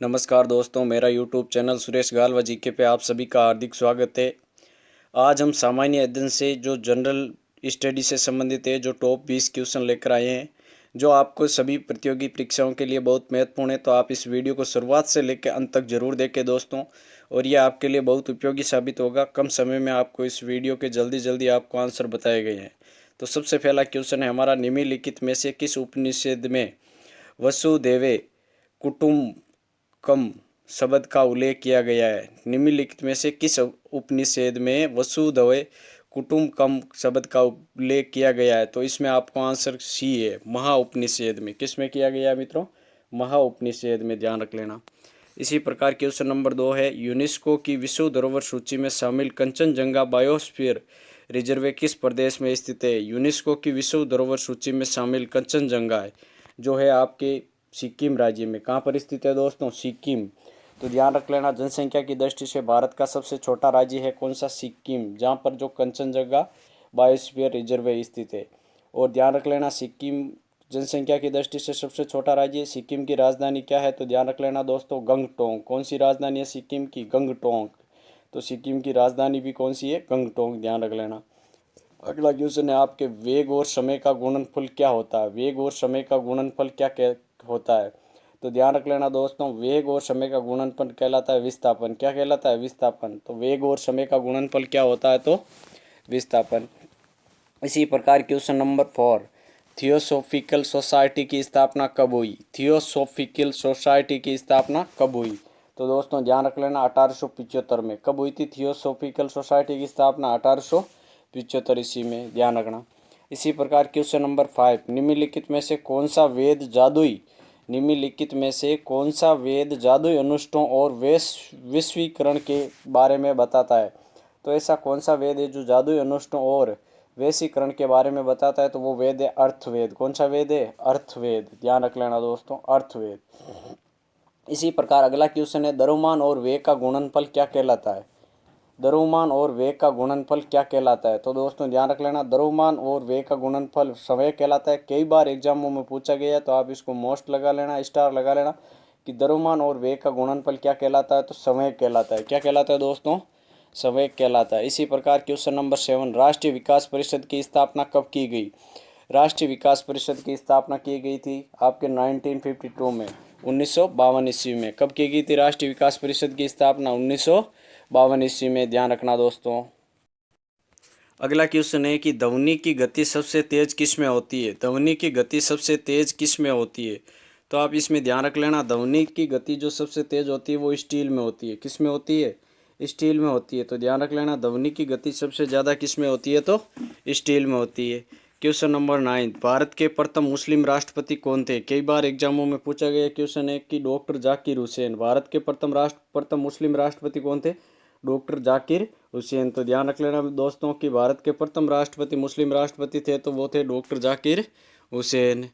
नमस्कार दोस्तों, मेरा YouTube channel Suresh Galva GK पे आप सभी का हार्दिक स्वागत है। आज हम सामान्य अध्ययन से जो जनरल स्टडी से संबंधित है, जो टॉप 20 क्वेश्चन लेकर आए हैं, जो आपको सभी प्रतियोगी परीक्षाओं के लिए बहुत महत्वपूर्ण है। तो आप इस वीडियो को शुरुआत से लेकर अंत तक जरूर देखें दोस्तों, और यह आपके लिए बहुत उपयोगी साबित होगा। कम समय में आपको इस वीडियो के जल्दी आपको आंसर बताए गए हैं। तो सबसे पहला क्वेश्चन है हमारा, निम्नलिखित में से किस उपनिषद में वसुदेवे कुटुम्बकम शब्द का उल्लेख किया गया है? निम्नलिखित में से किस उपनिषद में वसुधैव कुटुम्बकम शब्द का उल्लेख किया गया है? तो इसमें आपको आंसर सी है, महा उपनिषद में। किस में किया गया है मित्रों? महा उपनिषद में, ध्यान रख लेना। इसी प्रकार क्वेश्चन नंबर 2 है, यूनेस्को की विश्व धरोहर सूची में शामिल कंचनजंगा बायोस्फीयर रिजर्व किस प्रदेश में स्थित है? यूनेस्को की विश्व धरोहर सूची में शामिल कंचनजंगा है जो है आपके सिक्किम राज्य में। कहाँ पर स्थित है दोस्तों? सिक्किम। तो ध्यान रख लेना, जनसंख्या की दृष्टि से भारत का सबसे छोटा राज्य है कौन सा? सिक्किम, जहाँ पर जो कंचनजंगा बायोस्फीयर रिजर्व स्थित है। और ध्यान रख लेना, सिक्किम जनसंख्या की दृष्टि से सबसे छोटा राज्य है। सिक्किम की राजधानी क्या है? तो ध्यान रख लेना दोस्तों, गंगटोक। कौन सी राजधानी है सिक्किम की? गंगटोक। तो सिक्किम की राजधानी भी कौन सी है? गंगटोक, ध्यान रख लेना। अगला क्वेश्चन है आपके, वेग और समय का गुणनफल क्या होता है? वेग और समय का गुणनफल क्या होता है? तो ध्यान रख लेना दोस्तों, वेग और समय का गुणनफल कहलाता है विस्थापन। क्या कहलाता है? विस्थापन। तो वेग और समय का गुणनफल क्या होता है? तो विस्थापन। इसी प्रकार क्वेश्चन नंबर 4, थियोसॉफिकल सोसाइटी की स्थापना कब हुई? थियोसॉफिकल सोसाइटी की स्थापना कब हुई? तो दोस्तों ध्यान रख लेना, 1875 में। कब हुई थी थियोसॉफिकल सोसाइटी की स्थापना? 1875 ईस्वी में, ध्यान रखना। इसी प्रकार क्वेश्चन नंबर 5, निम्नलिखित में से कौन सा वेद जादुई निम्नलिखित में से कौन सा वेद जादुई अनुष्ठों और वैश्वीकरण के बारे में बताता है? तो ऐसा कौन सा वेद है जो जादुई अनुष्ठों और वैश्वीकरण के बारे में बताता है? तो वो वेद है अर्थवेद। कौन सा वेद है? अर्थवेद, ध्यान रख लेना दोस्तों, अर्थवेद। इसी प्रकार अगला क्वेश्चन है, द्रव्यमान और वेग का गुणनफल क्या कहलाता है? द्रव्यमान और वेग का गुणनफल क्या कहलाता है? तो दोस्तों ध्यान रख लेना, द्रव्यमान और वेग का गुणनफल समय कहलाता है। कई बार एग्जामों में पूछा गया है, तो आप इसको मोस्ट लगा लेना, स्टार लगा लेना कि द्रव्यमान और वेग का गुणनफल क्या कहलाता है? तो समय कहलाता है। क्या कहलाता है दोस्तों? समय कहलाता है। इसी प्रकार क्वेश्चन नंबर 7, राष्ट्रीय विकास परिषद की स्थापना कब की गई? राष्ट्रीय विकास परिषद की स्थापना की गई थी आपके 1952 में, 1952 ईस्वी में। कब की गई थी राष्ट्रीय विकास परिषद की स्थापना? 1952 ईस्वी में, ध्यान रखना दोस्तों। अगला क्वेश्चन है कि ध्वनि की गति सबसे तेज किस में होती है? ध्वनि की गति सबसे तेज किस में होती है? तो आप इसमें ध्यान रख लेना, ध्वनि की गति जो सबसे तेज होती है वो स्टील में होती है। किस में होती है? स्टील में होती है। तो ध्यान रख लेना, ध्वनि की गति सबसे ज़्यादा किस में होती है? तो स्टील में होती है। क्वेश्चन नंबर 9, भारत के प्रथम मुस्लिम राष्ट्रपति कौन थे? कई बार एग्जामों में पूछा गया क्वेश्चन है कि डॉक्टर जाकिर हुसैन। भारत के प्रथम मुस्लिम राष्ट्रपति कौन थे? डॉक्टर जाकिर हुसैन। तो ध्यान रख लेना दोस्तों कि भारत के प्रथम राष्ट्रपति मुस्लिम राष्ट्रपति थे, तो वो थे डॉक्टर जाकिर हुसैन।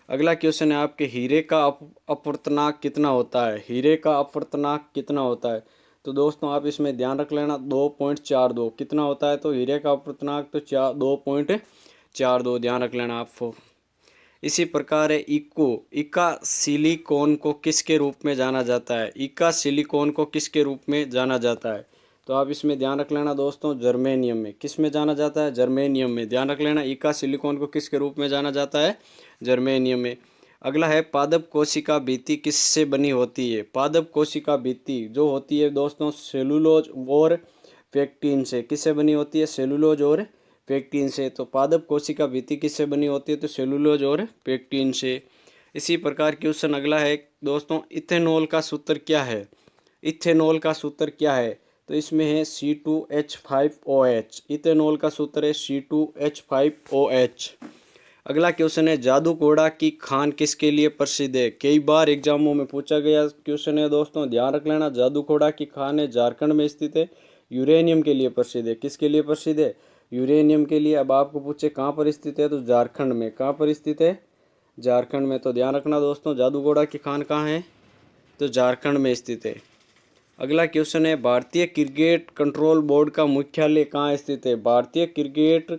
अगला क्वेश्चन है आपके, हीरे का अपवर्तनांक कितना होता है? हीरे का अपवर्तनांक कितना होता है? तो दोस्तों आप इसमें ध्यान रख लेना, 2.42। कितना होता है? तो हीरे का अपवर्तनांक तो 2.42, ध्यान रख लेना आपको। इसी प्रकार है इका सिलिकॉन को किसके रूप में जाना जाता है? इका सिलिकॉन को किसके रूप में जाना जाता है? तो आप इसमें ध्यान रख लेना दोस्तों, जर्मेनियम में। किस में जाना जाता है? जर्मेनियम में, ध्यान रख लेना, इका सिलिकॉन को किसके रूप में जाना जाता है? जर्मेनियम में। अगला है, पादप कोशिका भित्ति किससे बनी होती है? पादप कोशिका भित्ति जो होती है दोस्तों, सेलुलोज और पेक्टिन से। किससे बनी होती है? सेलुलोज और पेक्टिन से। तो पादप कोशिका भित्ति किससे बनी होती है? तो सेलुलोज और पेक्टिन से। इसी प्रकार क्वेश्चन अगला है दोस्तों, इथेनॉल का सूत्र क्या है? इथेनॉल का सूत्र क्या है? तो इसमें है C2H5OH। इथेनॉल का सूत्र है C2H5OH। अगला क्वेश्चन है, जादू घोड़ा की खान किसके लिए प्रसिद्ध है? कई बार एग्जामों में पूछा गया क्वेश्चन है दोस्तों, ध्यान रख लेना, जादू घोड़ा की खान है झारखंड में स्थित है, यूरेनियम के लिए प्रसिद्ध है। किसके लिए प्रसिद्ध है? यूरेनियम के लिए। अब आपको पूछे कहाँ पर स्थित है? तो झारखंड में। कहाँ पर स्थित है? झारखंड में। तो ध्यान रखना दोस्तों, जादू घोड़ा की खान कहाँ है? तो झारखंड में स्थित है। अगला क्वेश्चन है, भारतीय क्रिकेट कंट्रोल बोर्ड का मुख्यालय कहाँ स्थित है? भारतीय क्रिकेट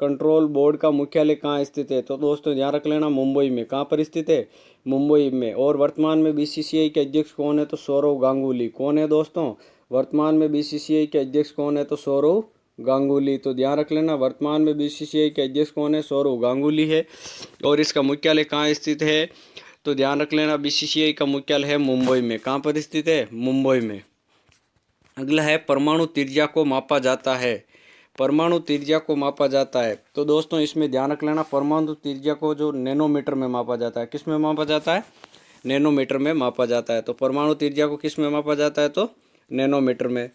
कंट्रोल बोर्ड का मुख्यालय कहाँ स्थित है? तो दोस्तों ध्यान रख लेना, मुंबई में। कहाँ पर स्थित है? मुंबई में। और वर्तमान में बीसीसीआई के अध्यक्ष कौन है? तो सौरव गांगुली। कौन है दोस्तों? वर्तमान में बीसीसीआई के अध्यक्ष कौन है? तो सौरव गांगुली। तो ध्यान रख लेना, वर्तमान में बीसीसीआई के अध्यक्ष कौन है? सौरव गांगुली है। और इसका मुख्यालय कहाँ स्थित है? तो ध्यान रख लेना, बीसीसीआई का मुख्यालय है मुंबई में। कहाँ पर स्थित है? मुंबई में। अगला है परमाणु त्रिज्या को मापा जाता है। परमाणु त्रिज्या को मापा जाता है, तो दोस्तों इसमें ध्यान रख लेना, परमाणु त्रिज्या को जो नैनोमीटर में मापा जाता है। किस में मापा जाता है? नैनोमीटर में मापा जाता है। तो परमाणु त्रिज्या को किस में मापा जाता है? तो नैनोमीटर में।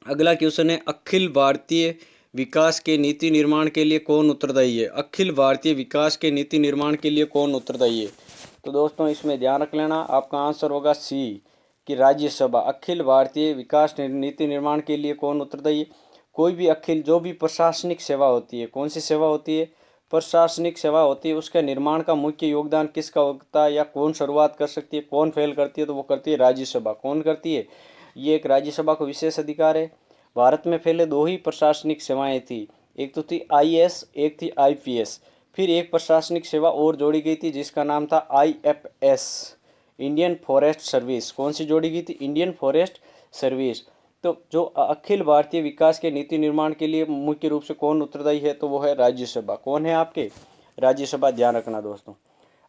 अगला क्वेश्चन है, अखिल भारतीय विकास के नीति निर्माण के लिए कौन उत्तरदायी है? अखिल भारतीय विकास के नीति निर्माण के लिए कौन उत्तरदायी है? तो दोस्तों इसमें ध्यान रख लेना, आपका आंसर होगा सी कि राज्यसभा। अखिल भारतीय विकास नीति निर्माण के लिए कौन उत्तरदायी है? कोई भी अखिल, जो भी प्रशासनिक सेवा होती है, कौन सी सेवा होती है? प्रशासनिक सेवा होती है, उसके निर्माण का मुख्य योगदान किसका होता है, या कौन शुरुआत कर सकती है, कौन फेल करती है? तो वो करती है राज्यसभा। कौन करती है? ये एक राज्यसभा को विशेष अधिकार है। भारत में पहले दो ही प्रशासनिक सेवाएं थी, एक तो थी आईएएस, एक थी आईपीएस। फिर एक प्रशासनिक सेवा और जोड़ी गई थी जिसका नाम था आईएफएस, इंडियन फॉरेस्ट सर्विस। कौन सी जोड़ी गई थी? Indian forest service. तो जो अखिल भारतीय विकास के नीति निर्माण के लिए मुख्य रूप से कौन उत्तरदायी है? तो वो है राज्यसभा। कौन है आपके? राज्यसभा। ध्यान रखना दोस्तों।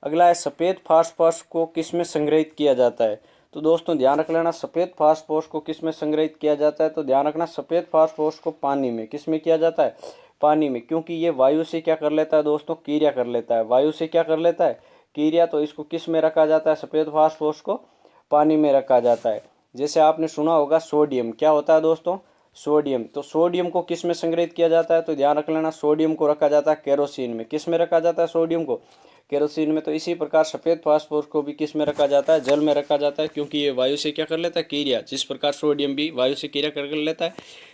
अगला है, सफ़ेद फास्फोरस को किस में संग्रहित किया जाता है? तो दोस्तों ध्यान रख लेना, सफ़ेद फास्फोरस को किस में संग्रहित किया जाता है? तो ध्यान रखना, सफ़ेद फास्फोरस को पानी में। किस में किया जाता है? पानी में। क्योंकि ये वायु से क्या कर लेता है दोस्तों? क्रिया कर लेता है। वायु से क्या कर लेता है? क्रिया। तो इसको किस में रखा जाता है? सफ़ेद फास्फोरस को पानी में रखा जाता है। जैसे आपने सुना होगा सोडियम, क्या होता है दोस्तों? सोडियम। तो सोडियम को किस में संग्रहित किया जाता है? तो ध्यान रख लेना, सोडियम को रखा जाता है केरोसिन में। किस में रखा जाता है सोडियम को? केरोसिन में। तो इसी प्रकार सफ़ेद फास्फोरस को भी किस में रखा जाता है? जल में रखा जाता है, क्योंकि ये वायु से क्या कर लेता है? क्रिया। जिस प्रकार सोडियम भी वायु से क्रिया कर लेता है,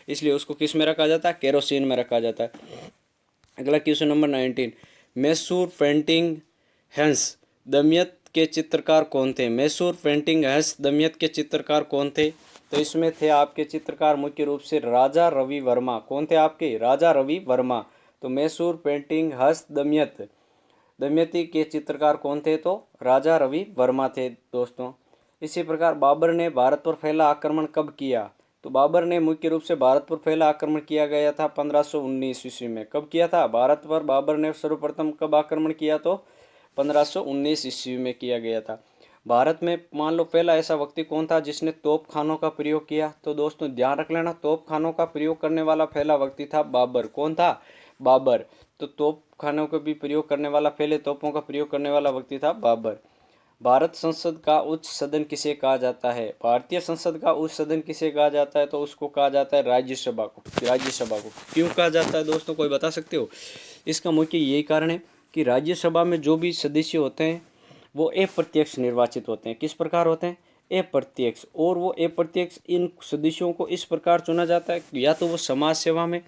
इसलिए उसको किस में रखा जाता है? केरोसिन में रखा जाता है। अगला क्वेश्चन नंबर 19, मैसूर पेंटिंग हंस दमयंत के चित्रकार कौन थे? मैसूर पेंटिंग हंस दमयंत के चित्रकार कौन थे? तो इसमें थे आपके चित्रकार मुख्य रूप से राजा रवि वर्मा। कौन थे आपके? राजा रवि वर्मा। तो मैसूर पेंटिंग हंस दमयंती के चित्रकार कौन थे? तो राजा रवि वर्मा थे दोस्तों। इसी प्रकार बाबर ने भारत पर पहला आक्रमण कब किया? तो बाबर ने मुख्य रूप से भारत पर पहला आक्रमण किया गया था 1519 ईस्वी में। कब किया था? भारत पर बाबर ने सर्वप्रथम कब आक्रमण किया? तो 1519 ईस्वी में किया गया था। भारत में मान लो पहला ऐसा व्यक्ति कौन था जिसने तोप खानों का प्रयोग किया? तो दोस्तों ध्यान रख लेना, तोप खानों का प्रयोग करने वाला पहला व्यक्ति था बाबर। कौन था? बाबर। तो तोप खानों का भी प्रयोग करने वाला, पहले तोपों का प्रयोग करने वाला व्यक्ति था बाबर। भारत संसद का उच्च सदन किसे कहा जाता है? भारतीय संसद का उच्च सदन किसे कहा जाता है? तो उसको कहा जाता है राज्यसभा को। राज्यसभा को क्यों कहा जाता है दोस्तों, कोई बता सकते हो? इसका मुख्य यही कारण है कि राज्यसभा में जो भी सदस्य होते हैं वो अप्रत्यक्ष निर्वाचित होते हैं। किस प्रकार होते हैं? अप्रत्यक्ष। और वो अप्रत्यक्ष इन सदस्यों को इस प्रकार चुना जाता है, या तो वो समाज सेवा में,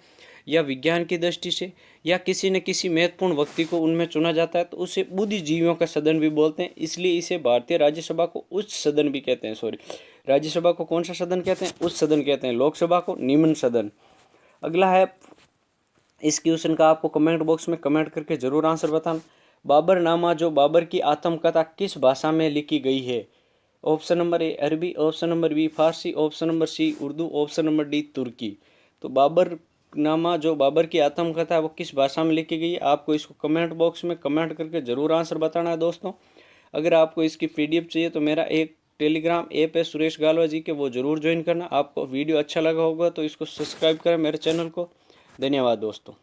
या विज्ञान की दृष्टि से, या किसी न किसी महत्वपूर्ण व्यक्ति को उनमें चुना जाता है। तो उसे बुद्धिजीवियों का सदन भी बोलते हैं, इसलिए इसे भारतीय राज्यसभा को उच्च सदन भी कहते हैं। सॉरी, राज्यसभा को कौन सा सदन कहते हैं? उच्च सदन कहते हैं। लोकसभा को निम्न सदन। अगला है, इस क्वेश्चन का आपको कमेंट बॉक्स में कमेंट करके जरूर आंसर बताना। बाबरनामा जो बाबर की आत्मकथा किस भाषा में लिखी गई है? ऑप्शन नंबर ए अरबी, ऑप्शन नंबर बी फारसी, option number C Urdu, option number D तुर्की। तो बाबरनामा जो बाबर की आत्मकथा है वो किस भाषा में लिखी गई है? आपको इसको कमेंट बॉक्स में कमेंट करके ज़रूर आंसर बताना है दोस्तों। अगर आपको इसकी PDF चाहिए तो मेरा एक टेलीग्राम ऐप है सुरेश गालवा जी के, वो ज़रूर ज्वाइन करना। आपको वीडियो अच्छा लगा होगा तो इसको सब्सक्राइब करें मेरे चैनल को। धन्यवाद दोस्तों।